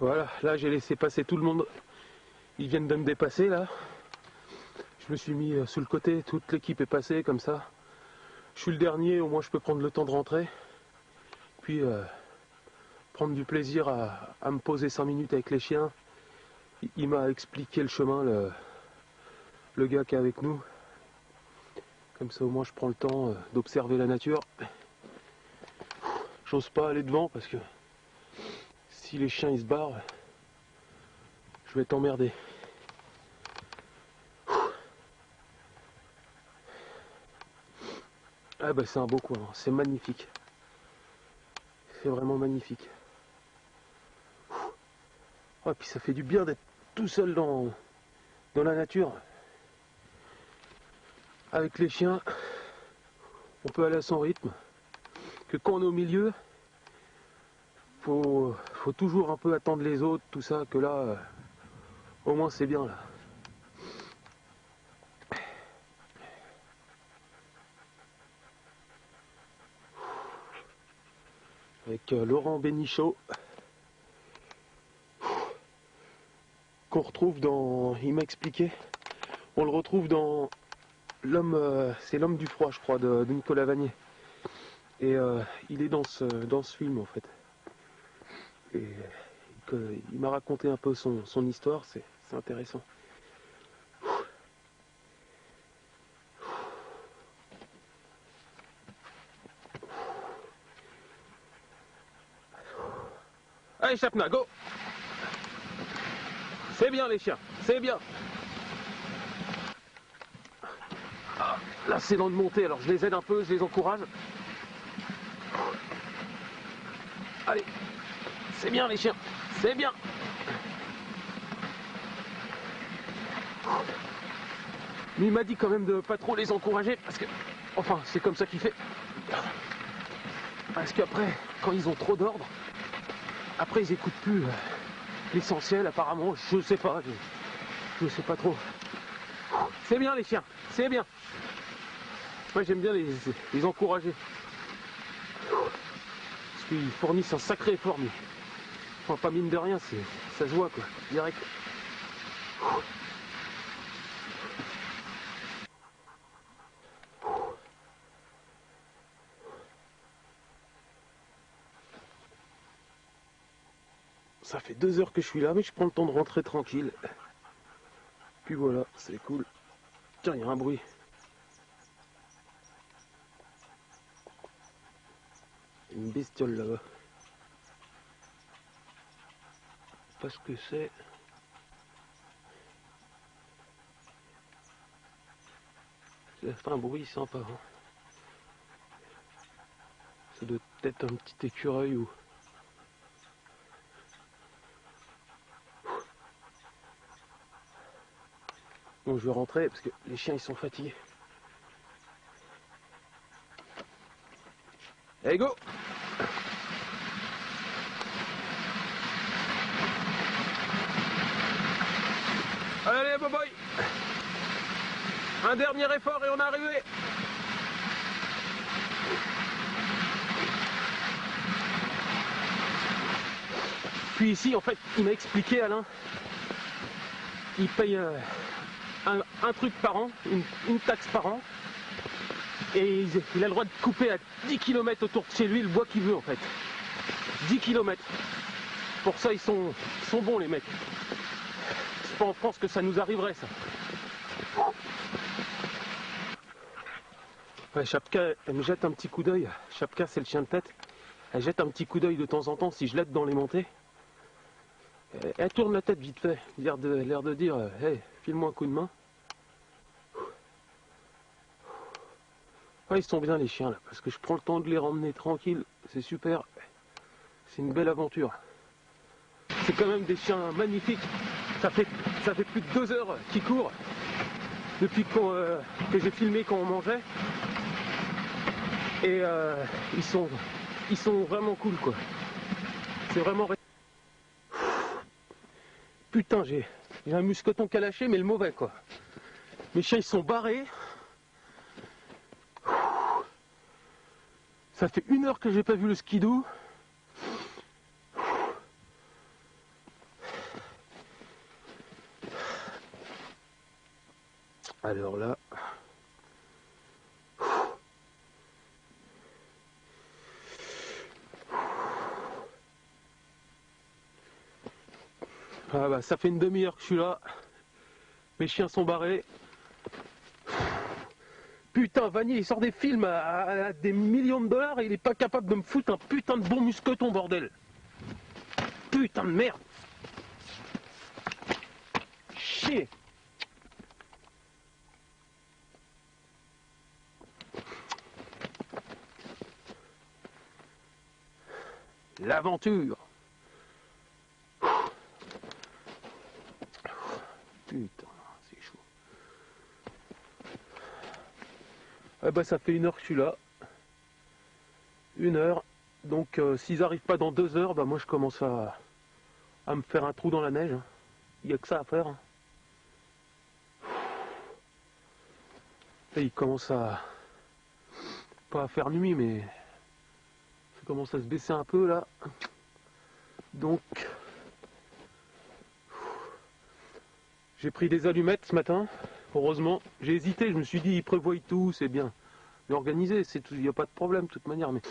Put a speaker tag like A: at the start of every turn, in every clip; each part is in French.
A: Voilà, là j'ai laissé passer tout le monde. Ils viennent de me dépasser là. Je me suis mis sur le côté, toute l'équipe est passée comme ça. Je suis le dernier, au moins je peux prendre le temps de rentrer. Puis prendre du plaisir à me poser 5 minutes avec les chiens. Il m'a expliqué le chemin, le gars qui est avec nous. Comme ça au moins je prends le temps d'observer la nature. J'ose pas aller devant parce que si les chiens ils se barrent, je vais être emmerdé. Ah bah c'est un beau coin, c'est magnifique. C'est vraiment magnifique. Oh, puis ça fait du bien d'être tout seul dans la nature. Avec les chiens, on peut aller à son rythme. Que quand on est au milieu, faut toujours un peu attendre les autres, tout ça, que là, au moins c'est bien là. Avec Laurent Bénichot, qu'on retrouve dans, il m'a expliqué, on le retrouve dans l'homme, c'est l'homme du froid je crois, de Nicolas Vanier. Et il est dans ce film en fait. Et il m'a raconté un peu son histoire, c'est intéressant. Allez Chapna, go! C'est bien les chiens, c'est bien! Ah, là c'est dans de montée, alors je les aide un peu, je les encourage. Allez, c'est bien les chiens, c'est bien! Mais il m'a dit quand même de pas trop les encourager parce que, enfin c'est comme ça qu'il fait. Parce qu'après, quand ils ont trop d'ordre, après ils écoutent plus l'essentiel apparemment, je sais pas, je sais pas trop. C'est bien les chiens, c'est bien. Moi j'aime bien les encourager. Parce qu'ils fournissent un sacré effort, mais enfin pas mine de rien, ça se voit quoi, direct. Ça fait 2 heures que je suis là, mais je prends le temps de rentrer tranquille. Puis voilà, c'est cool. Tiens, il y a un bruit. Une bestiole là-bas. Pas ce que c'est. Ça fait un bruit sympa. Hein. Ça doit être un petit écureuil ou... Bon, je vais rentrer parce que les chiens ils sont fatigués. Allez, go! Allez, boy! Un dernier effort et on est arrivé! Puis ici, en fait, il m'a expliqué, Alain, il paye un truc par an, une taxe par an, et il a le droit de couper à 10 km autour de chez lui le bois qu'il veut, en fait. 10 km. Pour ça, ils sont bons, les mecs. C'est pas en France que ça nous arriverait, ça. Ouais, Chapka, elle me jette un petit coup d'œil. Chapka, c'est le chien de tête. Elle jette un petit coup d'œil de temps en temps si je l'aide dans les montées. Elle tourne la tête vite fait, l'air de dire hey, file-moi un coup de main. Ouais, ils sont bien les chiens là, parce que je prends le temps de les ramener tranquilles, c'est super. C'est une belle aventure. C'est quand même des chiens magnifiques. Ça fait plus de 2 heures qu'ils courent depuis que j'ai filmé quand on mangeait. Et ils sont vraiment cool quoi. C'est vraiment... Putain, j'ai un mousqueton qu'à lâcher, mais le mauvais quoi. Mes chiens ils sont barrés. Ça fait 1 heure que j'ai pas vu le skidoo. Alors là... Ah bah ça fait une demi-heure que je suis là. Mes chiens sont barrés. Putain, Vanier, il sort des films à des millions de dollars et il est pas capable de me foutre un putain de bon mousqueton, bordel. Putain de merde. Chier. L'aventure. Putain, c'est chaud. Ah bah ça fait 1 heure que je suis là. 1 heure. Donc s'ils n'arrivent pas dans 2 heures, bah moi je commence à me faire un trou dans la neige. Il n'y a que ça à faire. Et il commence à... pas à faire nuit, mais ça commence à se baisser un peu là. Donc j'ai pris des allumettes ce matin. Heureusement, j'ai hésité, je me suis dit ils prévoient tout, c'est bien. Mais organisé, c'est tout, il n'y a pas de problème de toute manière, mais...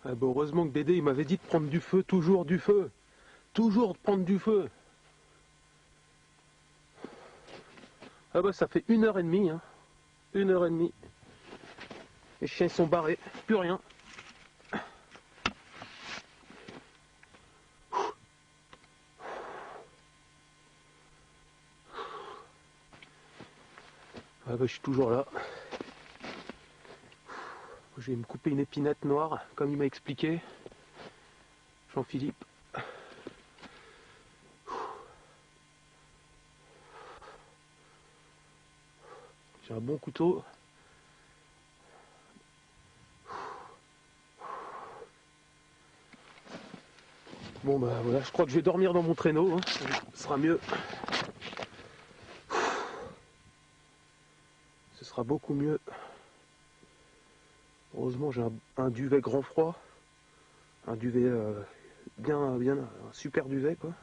A: Ah bah heureusement que Dédé il m'avait dit de prendre du feu, toujours du feu. Toujours de prendre du feu. Ah bah ça fait 1h30, hein. 1h30. Les chiens sont barrés, plus rien. Ah bah je suis toujours là. Je vais me couper une épinette noire, comme il m'a expliqué. Jean-Philippe. J'ai un bon couteau. Bon bah voilà, je crois que je vais dormir dans mon traîneau, hein. Ce sera mieux. Ce sera beaucoup mieux. Heureusement j'ai un duvet grand froid. Un duvet bien, un super duvet quoi.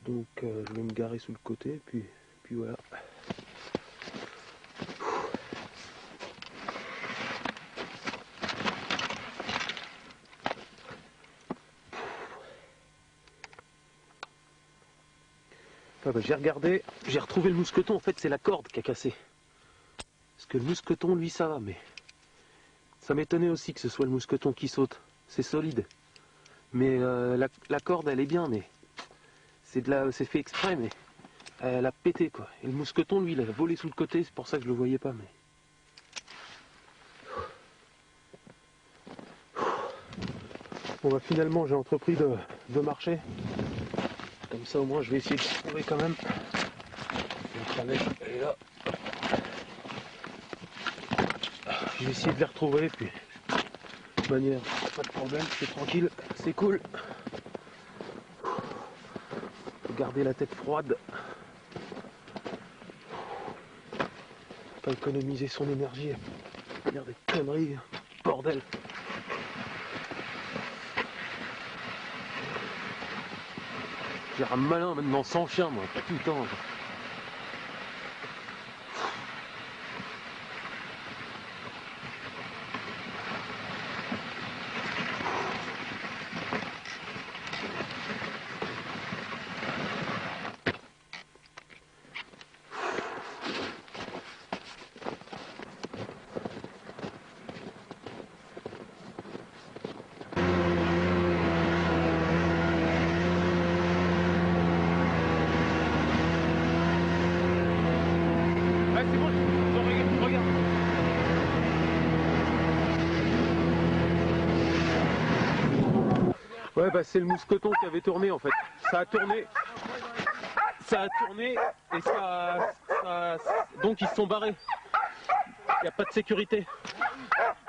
A: Donc je vais me garer sous le côté, puis voilà. Ah bah, j'ai regardé, j'ai retrouvé le mousqueton, en fait c'est la corde qui a cassé. Parce que le mousqueton lui ça va, mais ça m'étonnait aussi que ce soit le mousqueton qui saute. C'est solide. Mais la corde elle est bien, mais c'est fait exprès, mais elle a pété quoi. Et le mousqueton lui il a volé sous le côté, c'est pour ça que je le voyais pas. Mais bon bah finalement j'ai entrepris de marcher. Comme ça au moins je vais essayer de le trouver quand même. La neige elle est là. Je vais essayer de les retrouver, puis de toute manière, pas de problème, c'est tranquille, c'est cool. Faut garder la tête froide. Pas économiser son énergie à faire des conneries, bordel. J'ai un malin maintenant sans chien, moi, putain. C'est bon, regarde. Ouais, bah c'est le mousqueton qui avait tourné en fait. Ça a tourné et donc ils se sont barrés. Il n'y a pas de sécurité.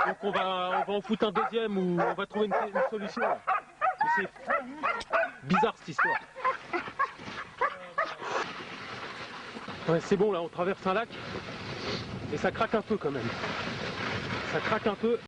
A: Donc on va en foutre un deuxième ou on va trouver une solution. Mais c'est bizarre cette histoire. Ouais, c'est bon là, on traverse un lac et ça craque un peu quand même. Ça craque un peu.